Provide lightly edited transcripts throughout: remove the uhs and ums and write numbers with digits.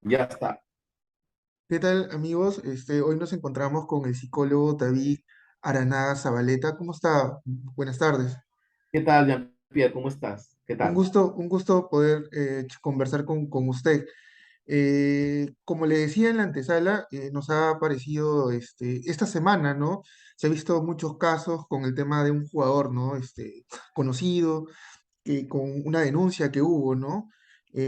Ya está. ¿Qué tal, amigos? Hoy nos encontramos con el psicólogo David Aranaga Zabaleta. ¿Cómo está? Buenas tardes. ¿Qué tal, Jean-Pierre? ¿Cómo estás? ¿Qué tal? Un gusto poder conversar con usted. Como le decía en la antesala, nos ha aparecido esta semana, ¿no? Se ha visto muchos casos con el tema de un jugador, ¿no? Conocido que con una denuncia que hubo, ¿no?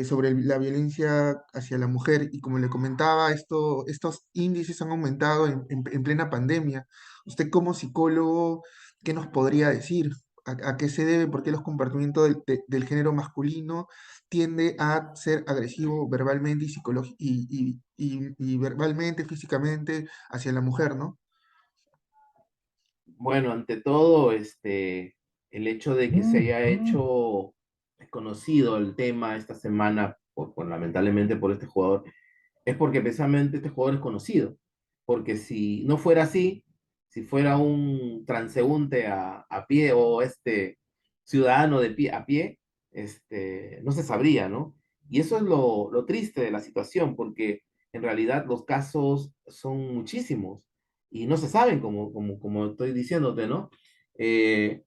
Sobre la violencia hacia la mujer. Y como le comentaba, estos índices han aumentado en plena pandemia. Usted como psicólogo, ¿qué nos podría decir? A qué se debe? ¿Por qué los comportamientos del género masculino tiende a ser agresivo verbalmente y verbalmente, físicamente hacia la mujer, ¿no? Bueno, ante todo, el hecho de que se haya hecho conocido el tema esta semana, lamentablemente por este jugador, es porque precisamente este jugador es conocido. Porque si no fuera así, si fuera un transeúnte a pie o ciudadano de pie, a pie, no se sabría, ¿no? Y eso es lo triste de la situación, porque en realidad los casos son muchísimos y no se saben, como estoy diciéndote, ¿no? Eh,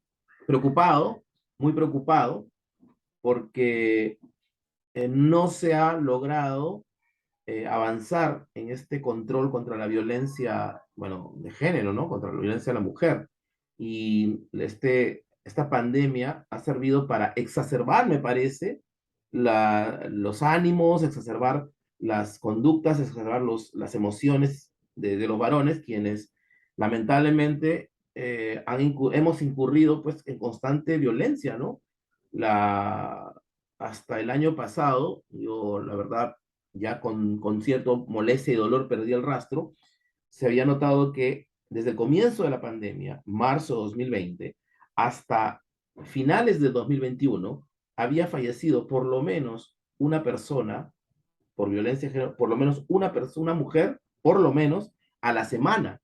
Preocupado, muy preocupado, porque no se ha logrado avanzar en este control contra la violencia, bueno, de género, ¿no? Contra la violencia a la mujer. Y esta pandemia ha servido para exacerbar, me parece, los ánimos, exacerbar las conductas, exacerbar las emociones de los varones, quienes lamentablemente hemos incurrido pues en constante violencia, ¿no? La, Hasta el año pasado, yo la verdad ya con cierto molestia y dolor perdí el rastro, se había notado que desde el comienzo de la pandemia, marzo de 2020, hasta finales de 2021, había fallecido por lo menos una persona por violencia de género, por lo menos una persona, una mujer, por lo menos a la semana,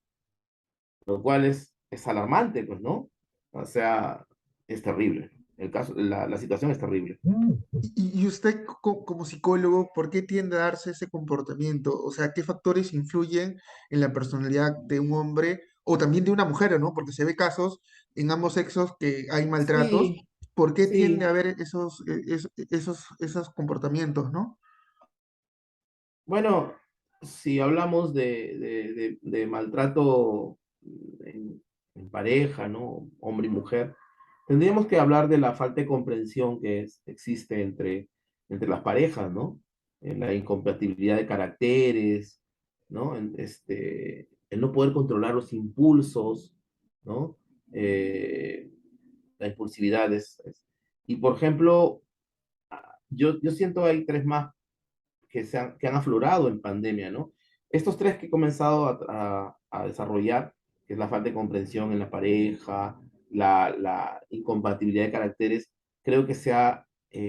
lo cual es alarmante, pues, ¿no? O sea, es terrible. La situación es terrible. Y usted como psicólogo, ¿por qué tiende a darse ese comportamiento? O sea, ¿qué factores influyen en la personalidad de un hombre o también de una mujer, ¿no? Porque se ve casos en ambos sexos que hay maltratos. Sí, ¿Por qué tiende a sí. haber esos comportamientos, ¿no? Bueno, si hablamos de maltrato en pareja, ¿no? Hombre y mujer, tendríamos que hablar de la falta de comprensión existe entre las parejas, ¿no? En la incompatibilidad de caracteres, ¿no? El no poder controlar los impulsos, ¿no? Eh, la impulsividad Y por ejemplo, yo siento hay tres más que han aflorado en pandemia, ¿no? Estos tres que he comenzado a desarrollar, que es la falta de comprensión en la pareja, la incompatibilidad de caracteres, creo que se ha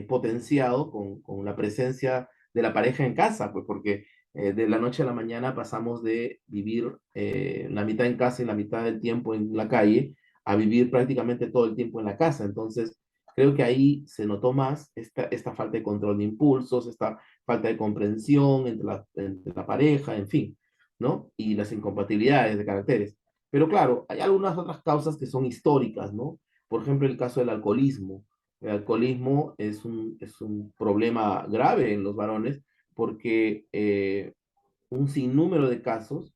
potenciado con la presencia de la pareja en casa, pues porque de la noche a la mañana pasamos de vivir la mitad en casa y la mitad del tiempo en la calle a vivir prácticamente todo el tiempo en la casa. Entonces, creo que ahí se notó más esta falta de control de impulsos, esta falta de comprensión entre la pareja, en fin, ¿no? Y las incompatibilidades de caracteres. Pero claro, hay algunas otras causas que son históricas, ¿no? Por ejemplo, el caso del alcoholismo. El alcoholismo es un problema grave en los varones porque un sinnúmero de casos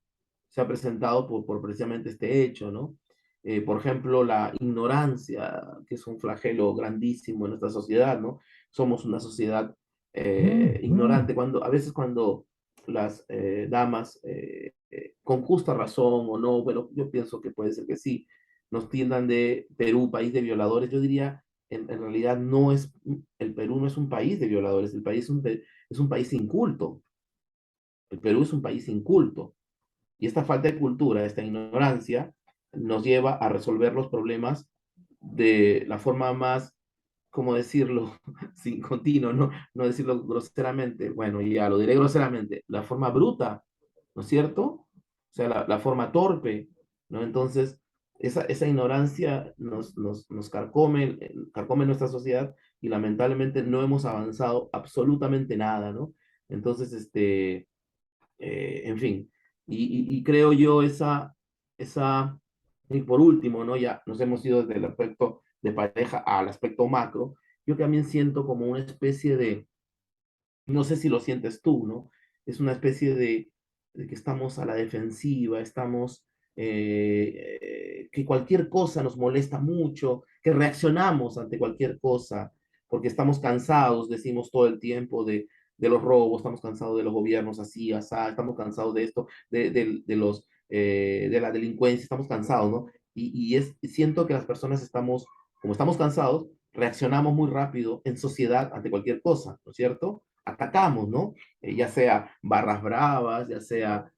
se ha presentado por precisamente este hecho, ¿no? Por ejemplo, la ignorancia, que es un flagelo grandísimo en nuestra sociedad, ¿no? Somos una sociedad ignorante. A veces cuando las damas, con justa razón o no, bueno, yo pienso que puede ser que sí, nos tiendan de Perú, país de violadores, yo diría, en realidad el Perú no es un país de violadores, el país es un país inculto. El Perú es un país inculto. Y esta falta de cultura, esta ignorancia, nos lleva a resolver los problemas de la forma más, ¿cómo decirlo? Sin continuo, no decirlo groseramente. Bueno, ya lo diré groseramente. La forma bruta, ¿no es cierto? O sea, la forma torpe, ¿no? Entonces, esa ignorancia nos carcome, carcome nuestra sociedad y lamentablemente no hemos avanzado absolutamente nada, ¿no? Entonces, en fin, y creo yo esa, y por último, ¿no? Ya nos hemos ido desde el aspecto de pareja al aspecto macro, yo también siento como una especie de, no sé si lo sientes tú, ¿no? Es una especie de que estamos a la defensiva, estamos, que cualquier cosa nos molesta mucho, que reaccionamos ante cualquier cosa, porque estamos cansados, decimos todo el tiempo de los robos, estamos cansados de los gobiernos así, así, estamos cansados de esto, de la delincuencia, estamos cansados, ¿no? Siento que las personas estamos, como estamos cansados, reaccionamos muy rápido en sociedad ante cualquier cosa, ¿no es cierto? Atacamos, ¿no? Ya sea barras bravas, ya sea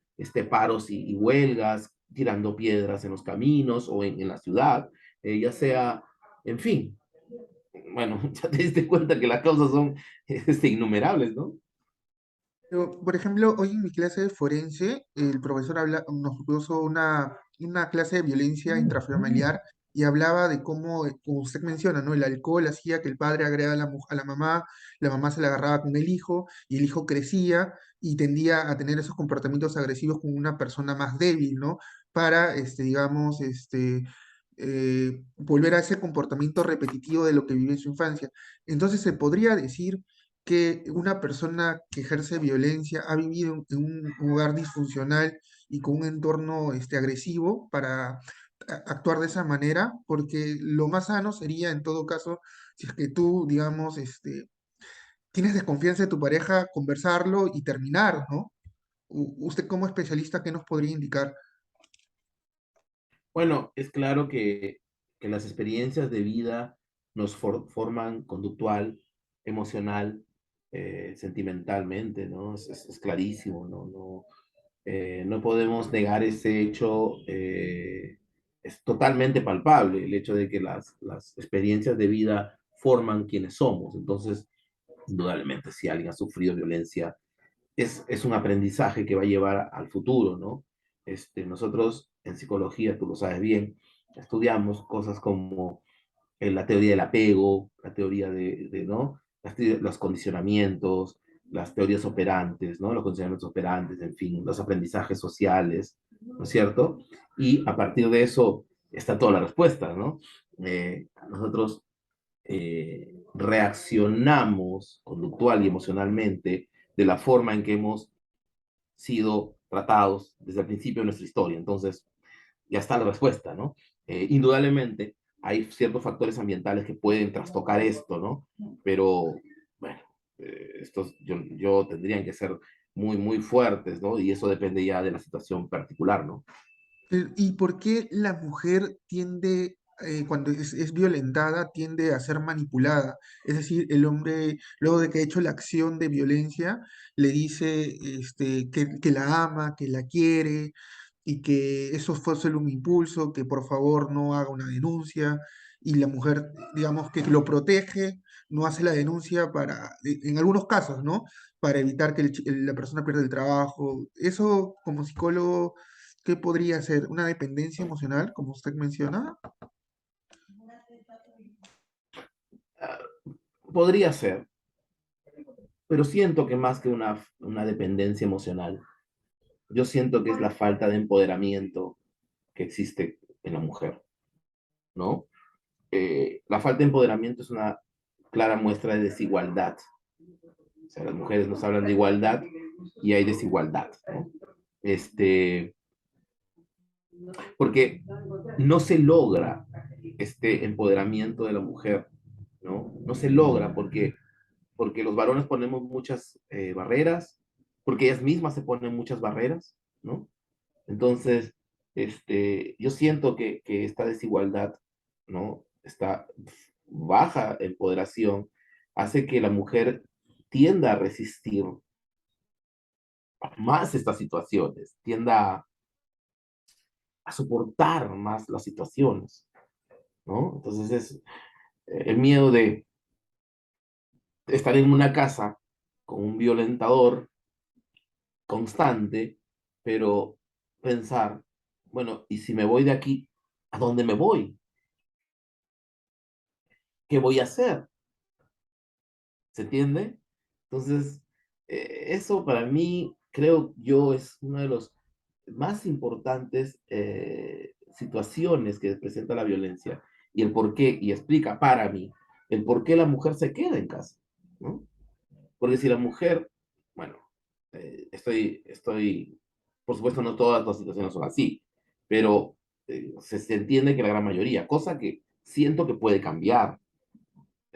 paros y huelgas, tirando piedras en los caminos o en la ciudad, ya sea, en fin, bueno, ya te diste cuenta que las causas son innumerables, ¿no? Pero, por ejemplo, hoy en mi clase de forense, el profesor nos puso una clase de violencia intrafamiliar y hablaba de cómo, como usted menciona, ¿no? El alcohol hacía que el padre agreda a a la mamá se la agarraba con el hijo y el hijo crecía y tendía a tener esos comportamientos agresivos con una persona más débil, ¿no? Para, digamos, volver a ese comportamiento repetitivo de lo que vive en su infancia. Entonces, se podría decir que una persona que ejerce violencia ha vivido en un hogar disfuncional y con un entorno agresivo para actuar de esa manera, porque lo más sano sería, en todo caso, si es que tú, digamos, tienes desconfianza de tu pareja, conversarlo y terminar, ¿no? Usted como especialista, ¿qué nos podría indicar? Bueno, es claro que las experiencias de vida nos forman conductual, emocional, sentimentalmente, ¿no? Es clarísimo, ¿no? No podemos negar ese hecho, es totalmente palpable, el hecho de que las experiencias de vida forman quienes somos. Entonces, indudablemente, si alguien ha sufrido violencia, es un aprendizaje que va a llevar al futuro, ¿no? Nosotros en psicología, tú lo sabes bien, estudiamos cosas como la teoría del apego, la teoría ¿no? Los condicionamientos, las teorías operantes, ¿no? Los condicionamientos operantes, en fin, los aprendizajes sociales, ¿no es cierto? Y a partir de eso está toda la respuesta, ¿no? Nosotros reaccionamos conductual y emocionalmente de la forma en que hemos sido tratados desde el principio de nuestra historia. Entonces, ya está la respuesta, ¿no? Indudablemente hay ciertos factores ambientales que pueden trastocar esto, ¿no? Pero, bueno, estos yo tendrían que ser muy, muy fuertes, ¿no? Y eso depende ya de la situación particular, ¿no? ¿Y por qué la mujer tiende, cuando es violentada, tiende a ser manipulada? Es decir, el hombre, luego de que ha hecho la acción de violencia, le dice que la ama, que la quiere y que eso fue solo un impulso, que por favor no haga una denuncia. Y la mujer, digamos, que lo protege, no hace la denuncia en algunos casos, ¿no? Para evitar que la persona pierda el trabajo. Eso, como psicólogo, ¿qué podría ser? ¿Una dependencia emocional, como usted menciona? Ah, podría ser, pero siento que más que una dependencia emocional, yo siento que es la falta de empoderamiento que existe en la mujer, ¿no? La falta de empoderamiento es una clara muestra de desigualdad. O sea, las mujeres nos hablan de igualdad y hay desigualdad, ¿no? Este, porque no se logra este empoderamiento de la mujer, ¿no? No se logra porque los varones ponemos muchas barreras, porque ellas mismas se ponen muchas barreras, ¿no? Entonces, yo siento que esta desigualdad, ¿no? Esta baja empoderación hace que la mujer tienda a resistir más estas situaciones, tienda a soportar más las situaciones, ¿no? Entonces es el miedo de estar en una casa con un violentador constante, pero pensar, bueno, ¿y si me voy de aquí, a dónde me voy? ¿Qué voy a hacer? ¿Se entiende? Entonces, Eso para mí, creo yo, es uno de los más importantes situaciones que presenta la violencia y el por qué, y explica para mí el por qué la mujer se queda en casa, ¿no? Porque si la mujer, bueno, por supuesto no todas las situaciones son así, pero se entiende que la gran mayoría, cosa que siento que puede cambiar,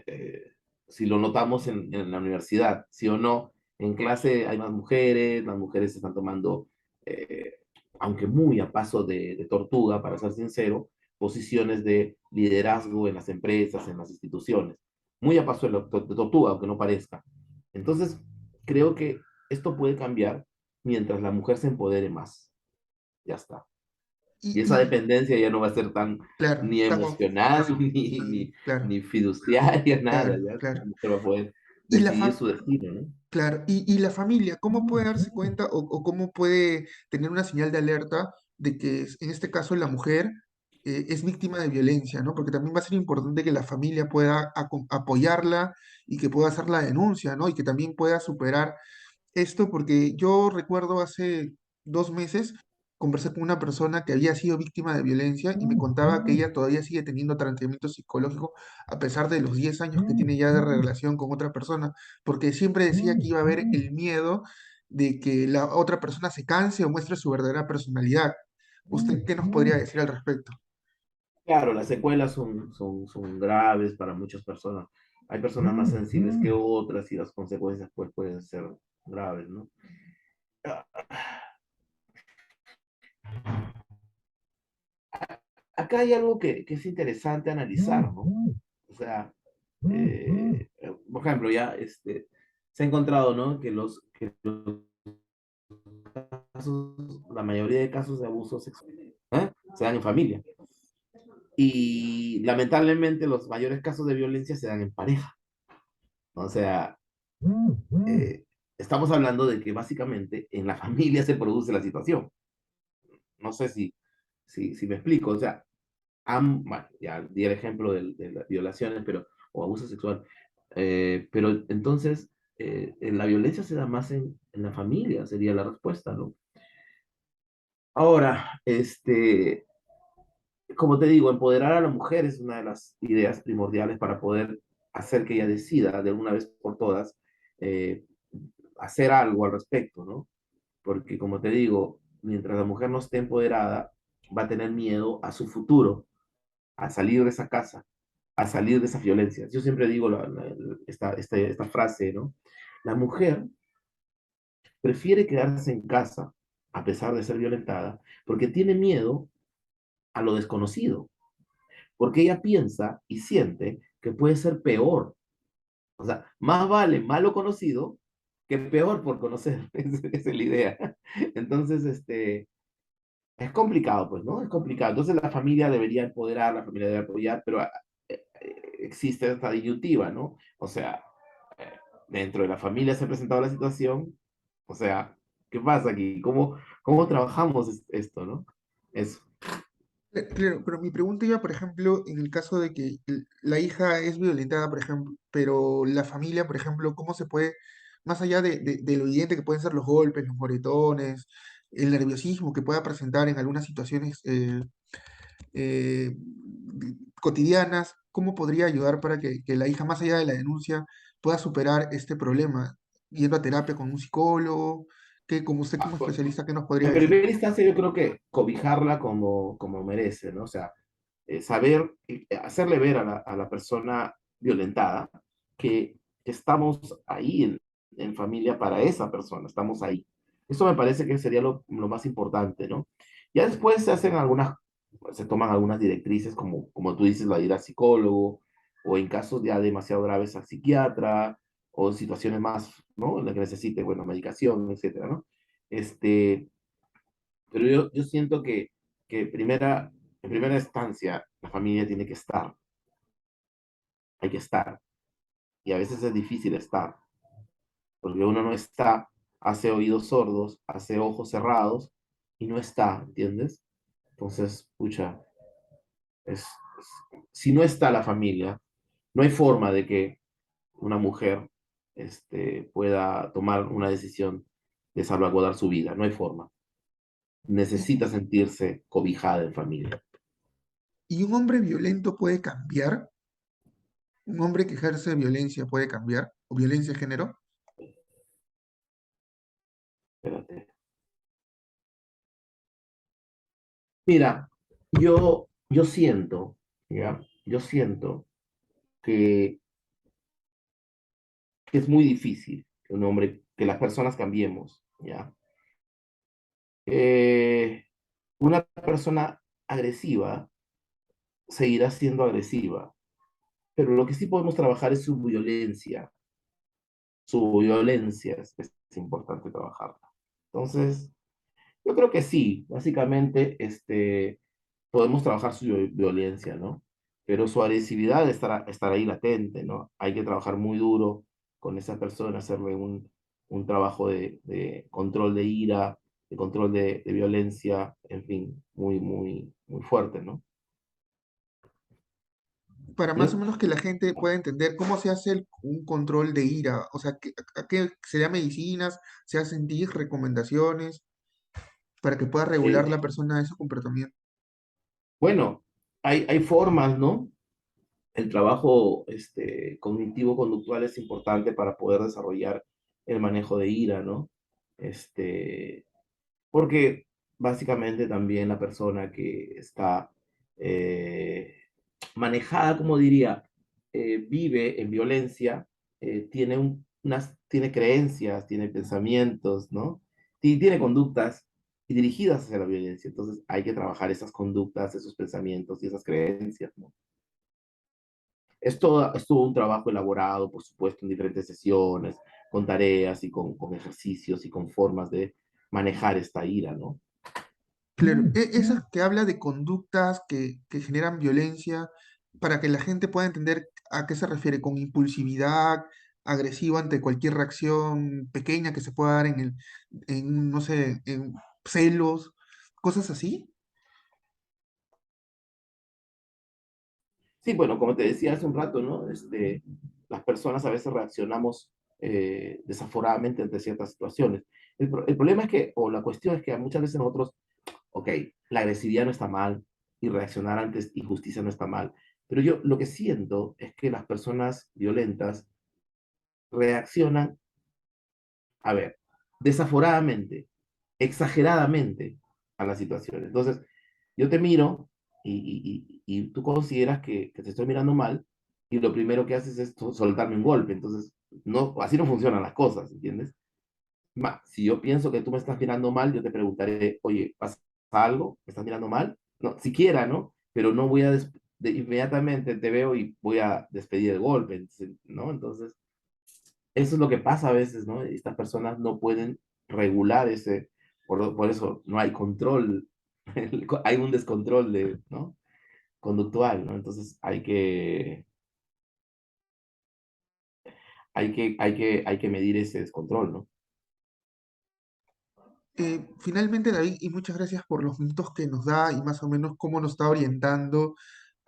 eh, si lo notamos en la universidad, sí o no, en clase hay más mujeres, las mujeres se están tomando, eh, aunque muy a paso de tortuga, para ser sincero, posiciones de liderazgo en las empresas, en las instituciones, muy a paso de tortuga, aunque no parezca. Entonces, creo que esto puede cambiar mientras la mujer se empodere más. Ya está. Y, Y esa y dependencia ya no va a ser tan claro, ni emocional, claro, ni fiduciaria, nada. claro, Ya la claro. mujer va a poder Y la, decidir fa- su destino, ¿no? Claro, y la familia, ¿cómo puede darse cuenta o cómo puede tener una señal de alerta de que en este caso la mujer es víctima de violencia, ¿no? Porque también va a ser importante que la familia pueda apoyarla y que pueda hacer la denuncia, ¿no? Y que también pueda superar esto porque yo recuerdo hace 2 meses conversé con una persona que había sido víctima de violencia y me contaba que ella todavía sigue teniendo tratamiento psicológico a pesar de los 10 años que tiene ya de relación con otra persona, porque siempre decía que iba a haber el miedo de que la otra persona se canse o muestre su verdadera personalidad. ¿Usted qué nos podría decir al respecto? Claro, las secuelas son graves para muchas personas. Hay personas más sensibles que otras y las consecuencias pues, pueden ser graves, ¿no? Acá hay algo que es interesante analizar, ¿no? O sea, por ejemplo, ya se ha encontrado, ¿no? Que los casos, la mayoría de casos de abuso sexual, se dan en familia. Y lamentablemente los mayores casos de violencia se dan en pareja. O sea, eh, estamos hablando de que básicamente en la familia se produce la situación. No sé si me explico. O sea, bueno, ya di el ejemplo de las violaciones, o abuso sexual, pero entonces la violencia se da más en la familia, sería la respuesta, ¿no? Ahora, como te digo, empoderar a la mujer es una de las ideas primordiales para poder hacer que ella decida de una vez por todas eh, hacer algo al respecto, ¿no? Porque como te digo, mientras la mujer no esté empoderada, va a tener miedo a su futuro, a salir de esa casa, a salir de esas violencias. Yo siempre digo esta frase, ¿no? La mujer prefiere quedarse en casa a pesar de ser violentada porque tiene miedo a lo desconocido, porque ella piensa y siente que puede ser peor. O sea, más vale malo conocido que peor por conocer. Esa es la idea. Entonces, es complicado, pues, ¿no? Es complicado. Entonces la familia debería empoderar, la familia debe apoyar, pero existe esta disyuntiva, ¿no? O sea, eh, dentro de la familia se ha presentado la situación, o sea, ¿qué pasa aquí? ¿Cómo trabajamos esto, ¿no? Eso. Claro, pero mi pregunta iba, por ejemplo, en el caso de que la hija es violentada, por ejemplo, pero la familia, por ejemplo, ¿cómo se puede, más allá de lo evidente que pueden ser los golpes, los moretones, el nerviosismo que pueda presentar en algunas situaciones eh, cotidianas, cómo podría ayudar para que la hija, más allá de la denuncia, pueda superar este problema, yendo a terapia con un psicólogo, que como usted Ah, como especialista, ¿qué nos podría en decir? primera instancia yo creo que cobijarla como merece, ¿no? O sea, saber, hacerle ver a la persona violentada que estamos ahí en familia para esa persona, estamos ahí. Eso me parece que sería lo más importante, ¿no? Ya después se toman algunas directrices, como tú dices, la de ir al psicólogo, o en casos ya demasiado graves al psiquiatra, o en situaciones más, ¿no? En las que necesite, bueno, medicación, etcétera, ¿no? Este, pero yo siento que en primera instancia la familia tiene que estar, hay que estar, y a veces es difícil estar, porque uno no está, hace oídos sordos, hace ojos cerrados, y no está, ¿entiendes? Entonces, pucha, si no está la familia, no hay forma de que una mujer pueda tomar una decisión de salvaguardar su vida. No hay forma. Necesita sentirse cobijada en familia. ¿Y un hombre violento puede cambiar? ¿Un hombre que ejerce violencia puede cambiar? ¿O violencia de género? Espérate. Mira, yo siento, ¿ya? Yo siento que, que es muy difícil que un hombre, que las personas cambiemos, ¿ya? Eh, una persona agresiva seguirá siendo agresiva, pero lo que sí podemos trabajar es su violencia. Su violencia es importante trabajarla. Entonces, yo creo que sí, básicamente, podemos trabajar su violencia, ¿no? Pero su agresividad estará ahí latente, ¿no? Hay que trabajar muy duro con esa persona, hacerle un trabajo de control de ira, de control de violencia, en fin, muy, muy, muy fuerte, ¿no? Para más o Yo, menos que la gente pueda entender cómo se hace un control de ira. O sea, ¿a qué se da medicinas? ¿Se hacen tips, recomendaciones para que pueda regular eh, la persona ese comportamiento? bueno, hay formas, ¿no? El trabajo cognitivo-conductual es importante para poder desarrollar el manejo de ira, ¿no? Este, porque básicamente también la persona que está eh, manejada, como diría, vive en violencia, tiene creencias, tiene pensamientos, ¿no? Y tiene conductas dirigidas hacia la violencia. Entonces hay que trabajar esas conductas, esos pensamientos y esas creencias, ¿no? Es todo un trabajo elaborado, por supuesto, en diferentes sesiones, con tareas y con ejercicios y con formas de manejar esta ira, ¿no? Claro, esas que habla de conductas que generan violencia, para que la gente pueda entender a qué se refiere con impulsividad, agresivo ante cualquier reacción pequeña que se pueda dar no sé, en celos, cosas así. Sí, bueno, como te decía hace un rato, ¿no? Las personas a veces reaccionamos desaforadamente ante ciertas situaciones. El problema es que, o la cuestión es que muchas veces nosotros, ok, la agresividad no está mal y reaccionar ante injusticia no está mal, pero yo lo que siento es que las personas violentas reaccionan, a ver, desaforadamente, exageradamente a la situación. Entonces, yo te miro y tú consideras que te estoy mirando mal y lo primero que haces es soltarme un golpe. Entonces, no, así no funcionan las cosas, ¿entiendes? Si yo pienso que tú me estás mirando mal, yo te preguntaré, oye, ¿pasa algo? ¿Me estás mirando mal? No, siquiera, ¿no? Pero no voy a, inmediatamente te veo y voy a despedir el golpe, ¿no? Entonces, eso es lo que pasa a veces, ¿no? Estas personas no pueden regular por eso no hay control, hay un descontrol ¿no? Conductual, ¿no? Entonces hay que medir ese descontrol, ¿no? Finalmente, David, y muchas gracias por los minutos que nos da y más o menos cómo nos está orientando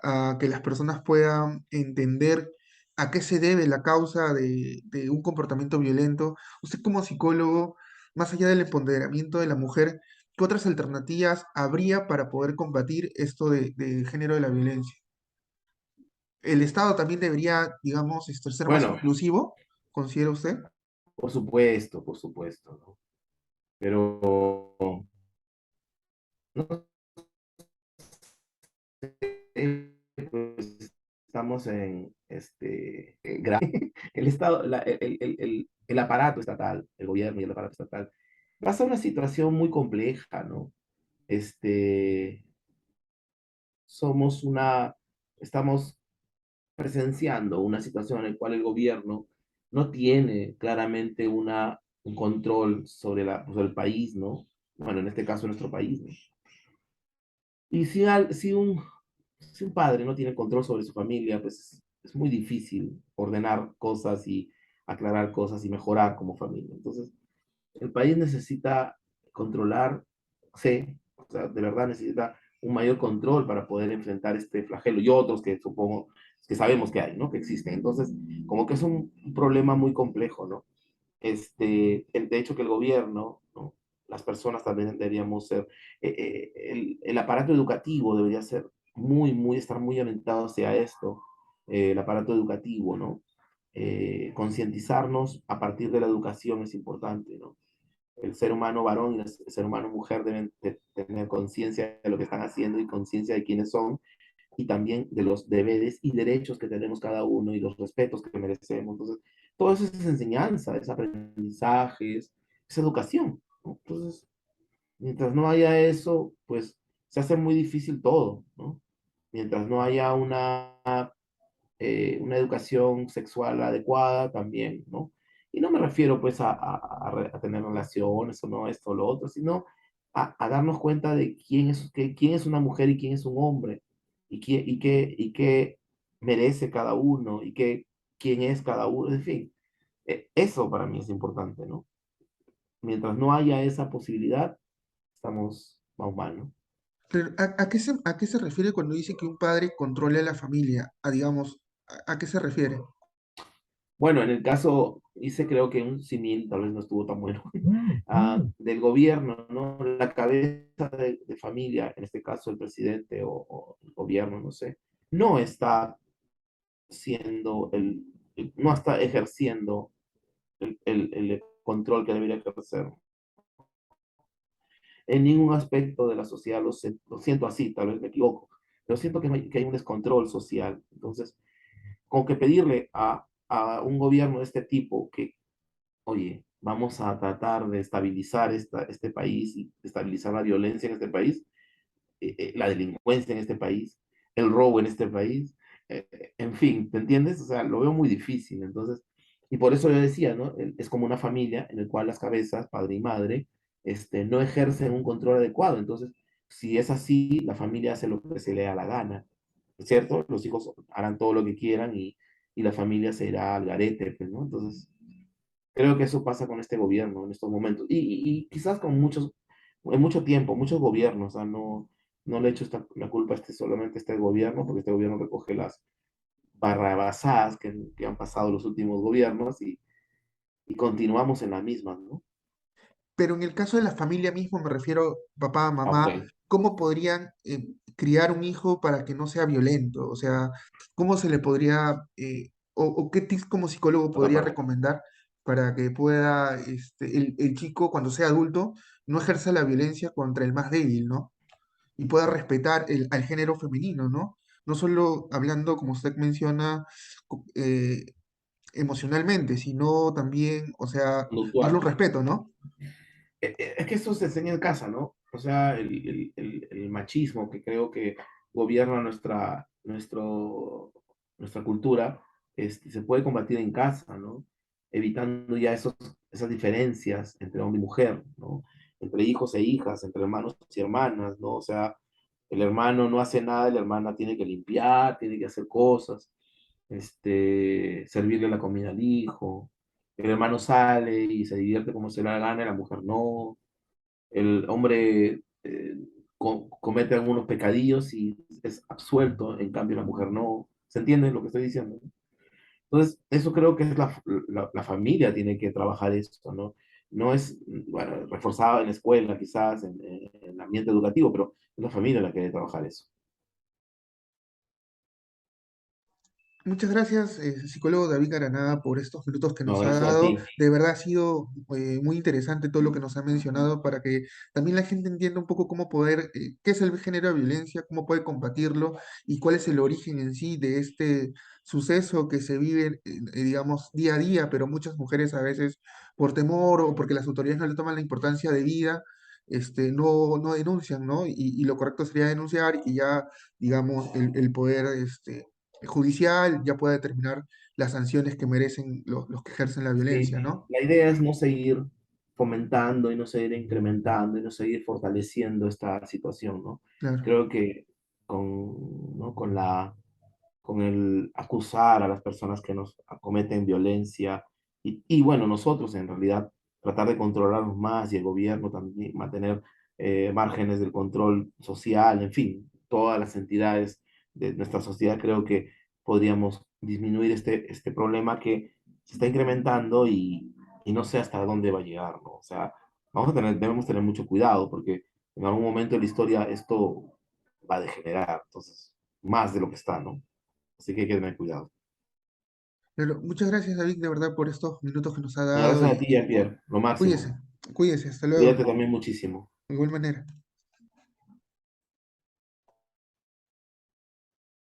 a que las personas puedan entender a qué se debe la causa de un comportamiento violento. Usted como psicólogo, más allá del empoderamiento de la mujer, ¿qué otras alternativas habría para poder combatir esto de género de la violencia? ¿El Estado también debería, digamos, ser más Bueno, inclusivo? ¿Considera usted? por supuesto, ¿no? Pero no sé, pues, estamos en el Estado, el aparato estatal, el gobierno y el aparato estatal, pasa una situación muy compleja, ¿no? Este, somos una, estamos presenciando una situación en la cual el gobierno no tiene claramente un control sobre el país, ¿no? Bueno, en este caso nuestro país, ¿no? Y si un padre no tiene control sobre su familia, pues es muy difícil ordenar cosas y aclarar cosas y mejorar como familia. Entonces, el país necesita controlarse, o sea, de verdad necesita un mayor control para poder enfrentar este flagelo y otros que supongo que sabemos que hay, ¿no? Que existen. Entonces, como que es un problema muy complejo, ¿no? De hecho que el gobierno, ¿no? Las personas también deberíamos ser, el aparato educativo debería ser estar muy orientado hacia esto, el aparato educativo, ¿no? Concientizarnos a partir de la educación es importante, ¿no? El ser humano varón y el ser humano mujer deben tener conciencia de lo que están haciendo y conciencia de quiénes son y también de los deberes y derechos que tenemos cada uno y los respetos que merecemos. Entonces, todo eso es enseñanza, es aprendizaje, es educación, ¿no? Entonces, mientras no haya eso, pues se hace muy difícil todo, ¿no? Mientras no haya una educación sexual adecuada también, ¿no? Y no me refiero pues a tener relaciones o no esto o lo otro, sino a darnos cuenta de quién es una mujer y quién es un hombre, y qué merece cada uno, quién es cada uno, en fin, eso para mí es importante, ¿no? Mientras no haya esa posibilidad, vamos mal, ¿no? Pero a qué se refiere cuando dice que un padre controle a la familia? A, digamos, a qué se refiere? Bueno, en el caso, hice creo que un símil, tal vez no estuvo tan bueno, del gobierno, ¿no? La cabeza de familia, en este caso el presidente o el gobierno, no sé, no está siendo no está ejerciendo el control que debería ejercer en ningún aspecto de la sociedad, lo siento así, tal vez me equivoco, pero siento que hay un descontrol social. Entonces, como que pedirle a un gobierno de este tipo que oye, vamos a tratar de estabilizar este país y estabilizar la violencia en este país, la delincuencia en este país, el robo en este país, en fin, ¿te entiendes? O sea, lo veo muy difícil, entonces, y por eso yo decía, ¿no? Es como una familia en la cual las cabezas, padre y madre, no ejercen un control adecuado, entonces, si es así, la familia hace lo que se le da la gana, ¿cierto? Los hijos harán todo lo que quieran y la familia se irá al garete, pues, ¿no? Entonces, creo que eso pasa con este gobierno en estos momentos y quizás con en mucho tiempo, muchos gobiernos, o sea, no le echo la culpa solamente a este gobierno, porque este gobierno recoge las barrabasadas que han pasado los últimos gobiernos y continuamos en la misma, ¿no? Pero en el caso de la familia mismo, me refiero papá, Ah, ok, mamá, ¿cómo podrían criar un hijo para que no sea violento? O sea, ¿cómo se le podría, o qué tips como psicólogo otra podría parte. recomendar para que pueda el chico, cuando sea adulto, no ejerza la violencia contra el más débil, ¿no? Y pueda respetar al género femenino, ¿no? No solo hablando, como usted menciona, co- eh, emocionalmente, sino también, o sea, darle un Conductual. respeto, ¿no? Es que eso se enseña en casa, ¿no? O sea, el machismo que creo que gobierna nuestra cultura, se puede combatir en casa, ¿no? Evitando ya esas diferencias entre hombre y mujer, ¿no? Entre hijos e hijas, entre hermanos y hermanas, ¿no? O sea, el hermano no hace nada, la hermana tiene que limpiar, tiene que hacer cosas, servirle la comida al hijo. El hermano sale y se divierte como se le da la gana, y la mujer no. El hombre comete algunos pecadillos y es absuelto, en cambio la mujer no. ¿Se entiende lo que estoy diciendo? Entonces, eso creo que es la familia tiene que trabajar esto, ¿no? No es, bueno, reforzado en la escuela, quizás, en el ambiente educativo, pero es la familia la que debe trabajar eso. Muchas gracias, psicólogo David Granada, por estos minutos que No, nos ha gracias a dado. ti. De verdad ha sido muy interesante todo lo que nos ha mencionado para que también la gente entienda un poco cómo poder, qué es el género de violencia, cómo puede combatirlo y cuál es el origen en sí de este suceso que se vive, digamos, día a día, pero muchas mujeres a veces por temor o porque las autoridades no le toman la importancia de vida, no denuncian, ¿no? Y lo correcto sería denunciar y ya, digamos, el poder, judicial ya pueda determinar las sanciones que merecen los que ejercen la Sí, violencia, ¿no? la idea es no seguir fomentando y no seguir incrementando y no seguir fortaleciendo esta situación, ¿no? Claro. Creo que ¿no? con el acusar a las personas que nos cometen violencia y bueno, nosotros en realidad tratar de controlarnos más y el gobierno también mantener márgenes del control social, en fin, todas las entidades de nuestra sociedad creo que podríamos disminuir este problema que se está incrementando y no sé hasta dónde va a llegar, ¿no? O sea, debemos tener mucho cuidado porque en algún momento de la historia esto va a degenerar, entonces, más de lo que está, ¿no? Así que hay que tener cuidado. Pero muchas gracias, David, de verdad, por estos minutos que nos ha No, dado gracias a ti, y Jean-Pierre, lo máximo. cuídese, cuídese, hasta luego, Cuídate también muchísimo. de igual manera.